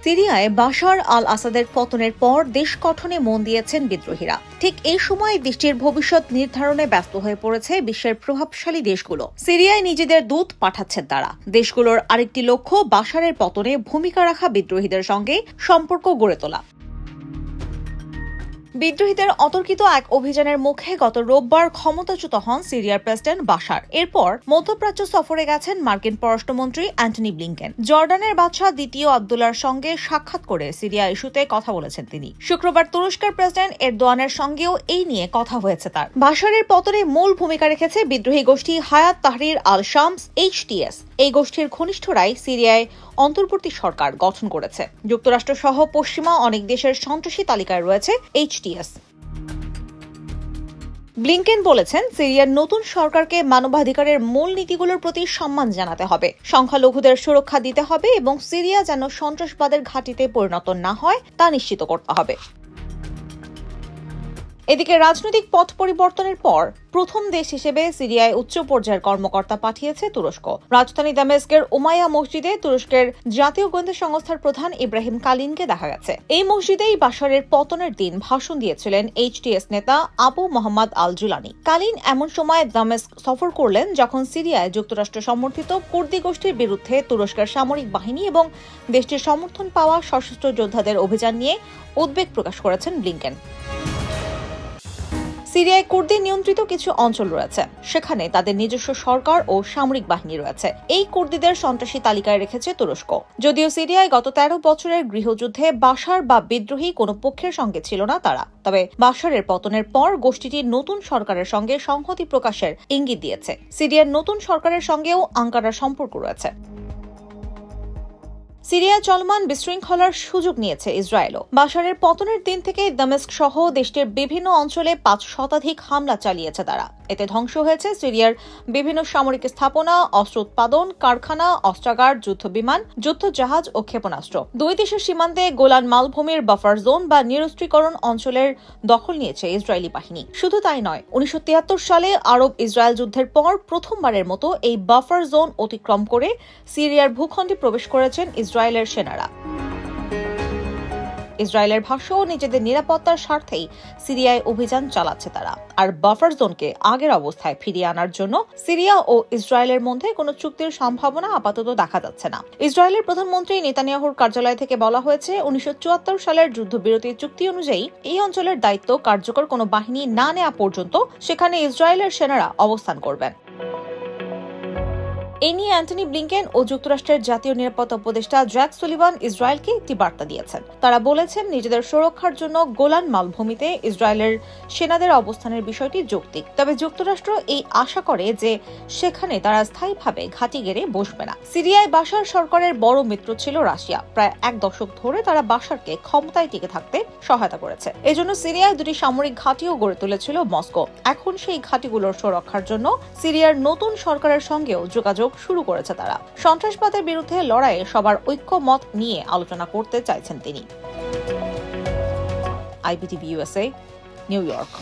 সিরিয়ায় বাশার আল আসাদের পতনের পর দেশ গঠনে মন দিয়েছেন বিদ্রোহীরা। ঠিক এই সময় দেশটির ভবিষ্যৎ নির্ধারণে ব্যস্ত হয়ে পড়েছে বিশ্বের প্রভাবশালী দেশগুলো। সিরিয়ায় নিজেদের দূত পাঠাচ্ছেন তারা। দেশগুলোর আরেকটি লক্ষ্য বাশারের পতনে ভূমিকা রাখা বিদ্রোহীদের সঙ্গে সম্পর্ক গড়ে তোলা। বিদ্রোহীদের অতর্কিত এক অভিযানের মুখে গত রোববার ক্ষমতাচ্যুত হন সিরিয়ার প্রেসিডেন্ট বাশার। এরপর মধ্যপ্রাচ্য সফরে গেছেন মার্কিন পররাষ্ট্রমন্ত্রী অ্যান্টনি ব্লিংকেন। জর্ডানের বাদশাহ দ্বিতীয় আবদুল্লার সঙ্গে সাক্ষাৎ করে সিরিয়া ইস্যুতে কথা বলেছেন তিনি। শুক্রবার তুরস্কের প্রেসিডেন্ট এরদোয়ানের সঙ্গেও এই নিয়ে কথা হয়েছে তার। বাশারের পতনে মূল ভূমিকা রেখেছে বিদ্রোহী গোষ্ঠী হায়াত তাহরির আল শামস HTS। এই গোষ্ঠীর ঘনিষ্ঠরাই সিরিয়ায় অন্তর্বর্তী সরকার গঠন করেছে। যুক্তরাষ্ট্র সহ পশ্চিমা অনেক দেশের সন্ত্রাসী তালিকায় রয়েছে HTS। ব্লিংকেন বলেছেন, সিরিয়ার নতুন সরকারকে মানবাধিকারের মূল নীতিগুলোর প্রতি সম্মান জানাতে হবে, সংখ্যালঘুদের সুরক্ষা দিতে হবে এবং সিরিয়া যেন সন্ত্রাসবাদের ঘাঁটিতে পরিণত না হয় তা নিশ্চিত করতে হবে। এদিকে রাজনৈতিক পথ পরিবর্তনের পর প্রথম দেশ হিসেবে সিরিয়ায় উচ্চ পর্যায়ের কর্মকর্তা পাঠিয়েছে তুরস্ক। রাজধানী দামেস্কের উমাইয়া মসজিদে তুরস্কের জাতীয় গোয়েন্দা সংস্থার প্রধান ইব্রাহিম কালিনকে দেখা গেছে। এই মসজিদেই বাশারের পতনের দিন ভাষণ দিয়েছিলেন HTS নেতা আবু মোহাম্মদ আল জুলানি। কালিন এমন সময় দামেস্ক সফর করলেন যখন সিরিয়ায় যুক্তরাষ্ট্র সমর্থিত কুর্দি গোষ্ঠীর বিরুদ্ধে তুরস্কের সামরিক বাহিনী এবং দেশটির সমর্থন পাওয়া সশস্ত্র যোদ্ধাদের অভিযান নিয়ে উদ্বেগ প্রকাশ করেছেন ব্লিংকেন। সিরিয়ায় কুর্দি নিয়ন্ত্রিত কিছু অঞ্চল রয়েছে, সেখানে তাদের নিজস্ব সরকার ও সামরিক বাহিনী রয়েছে। এই কুর্দিদের সন্ত্রাসী তালিকায় রেখেছে তুরস্ক। যদিও সিরিয়ায় গত 13 বছরের গৃহযুদ্ধে বাশার বা বিদ্রোহী কোনো পক্ষের সঙ্গে ছিল না তারা, তবে বাশারের পতনের পর গোষ্ঠীটি নতুন সরকারের সঙ্গে সংহতি প্রকাশের ইঙ্গিত দিয়েছে। সিরিয়ার নতুন সরকারের সঙ্গেও আঙ্কারার সম্পর্ক রয়েছে। সিরিয়া চলমান বিশৃঙ্খলার সুযোগ নিয়েছে ইসরায়েলও। বাশারের পতনের দিন থেকে দামেস্ক সহ দেশটির বিভিন্ন অঞ্চলে 5 শতাধিক হামলা চালিয়েছে তারা। এতে ধ্বংস হয়েছে সিরিয়ার বিভিন্ন সামরিক স্থাপনা, অস্ত্র উৎপাদন কারখানা, অস্ত্রাগার, যুদ্ধবিমান, যুদ্ধজাহাজ ও ক্ষেপণাস্ত্র। দুই দেশের সীমান্তে গোলান মালভূমির বাফার জোন বা নিরস্ত্রীকরণ অঞ্চলের দখল নিয়েছে ইসরায়েলি বাহিনী। শুধু তাই নয়, 1973 সালে আরব ইসরায়েল যুদ্ধের পর প্রথমবারের মতো এই বাফার জোন অতিক্রম করে সিরিয়ার ভূখণ্ডে প্রবেশ করেছেন ইসরায়েলের সেনারা। ইসরায়েলের ভাষ্য, নিজেদের নিরাপত্তার স্বার্থেই সিরিয়ায় অভিযান চালাচ্ছে তারা। আর বাফার জোনকে আগের অবস্থায় ফিরিয়ে আনার জন্য সিরিয়া ও ইসরায়েলের মধ্যে কোনো চুক্তির সম্ভাবনা আপাতত দেখা যাচ্ছে না। ইসরায়েলের প্রধানমন্ত্রী নেতানিয়াহুর কার্যালয় থেকে বলা হয়েছে, 1974 সালের যুদ্ধবিরতি চুক্তি অনুযায়ী এই অঞ্চলের দায়িত্ব কার্যকর কোনো বাহিনী না নেওয়া পর্যন্ত সেখানে ইসরায়েলের সেনারা অবস্থান করবেন। এ নিয়ে অ্যান্টনি ব্লিংকেন ও যুক্তরাষ্ট্রের জাতীয় নিরাপত্তা উপদেষ্টা জ্যাক সুলিভান ইসরায়েলকে একটি বার্তা দিয়েছেন। তারা বলেছেন, নিজেদের সুরক্ষার জন্য গোলান মালভূমিতে ইসরায়েলের সেনাদের অবস্থানের বিষয়টি যৌক্তিক, তবে যুক্তরাষ্ট্র এই আশা করে যে সেখানে তারা স্থায়ীভাবে ঘাঁটি গেড়ে বসবে না। সিরিয়ায় বাশার সরকারের বড় মিত্র ছিল রাশিয়া। প্রায় 1 দশক ধরে তারা বাশারকে ক্ষমতায় টিকে থাকতে সহায়তা করেছে। এজন্য সিরিয়ায় 2টি সামরিক ঘাঁটিও গড়ে তুলেছিল মস্কো। এখন সেই ঘাঁটিগুলোর সুরক্ষার জন্য সিরিয়ার নতুন সরকারের সঙ্গেও যোগাযোগ শুরু করেছে তারা। সন্ত্রাসবাদের বিরুদ্ধে লড়াইয়ে সবার ঐক্যমত নিয়ে আলোচনা করতে চাইছেন তিনি। IBTV USA, new York.